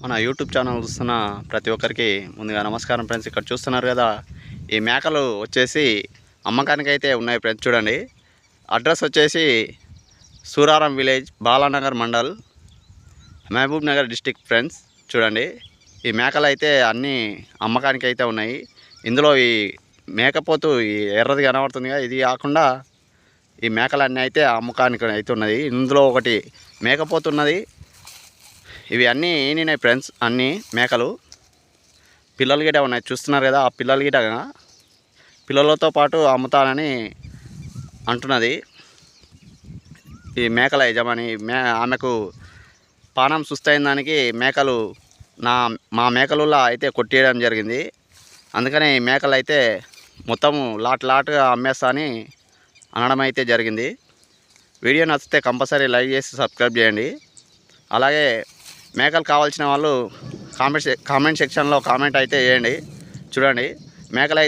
మన YouTube channel చూస్తున్న ప్రతి ఒక్కరికి ముందుగా నమస్కారం ఫ్రెండ్స్. ఇక్కడ చూస్తున్నారు కదా, ఈ మేకలు వచ్చేసి అమ్మకానికి అయితే ఉన్నాయి ఫ్రెండ్స్. చూడండి, అడ్రస్ వచ్చేసి Suraram village, Balanagar mandal, Mahbubnagar district friends. చూడండి, ఈ మేకలు అయితే అన్నీ అమ్మకానికి అయితే ఉన్నాయి. ఇందులో ఈ మేకపోతు ఈ ఎర్రది కనబడుతుంది కదా, ఇది కాకుండా ఈ మేకలన్నీ అయితే అమ్మకానికి అయితే ఉన్నది. ఇందులో ఒకటి మేకపోతు ఉన్నది. ఇవి అన్నీ ఈనినాయి ఫ్రెండ్స్, అన్నీ మేకలు పిల్లలు గిట ఉన్నాయి. చూస్తున్నారు కదా, ఆ పిల్లలు గిట పిల్లలతో పాటు అమ్ముతానని అంటున్నది ఈ మేకల యజమాని. ఆమెకు పానం సుస్తైన దానికి మేకలు మా మేకలులా అయితే కొట్టేయడం జరిగింది. అందుకని ఈ మేకలు అయితే మొత్తము లాట్గా అమ్మేస్తా అని అనడం అయితే జరిగింది. వీడియో నచ్చితే కంపల్సరీ లైక్ చేసి సబ్స్క్రైబ్ చేయండి. అలాగే మేకలు కావాల్సిన వాళ్ళు కామెంట్ సెక్షన్లో కామెంట్ అయితే చేయండి. చూడండి, మేకలు అయితే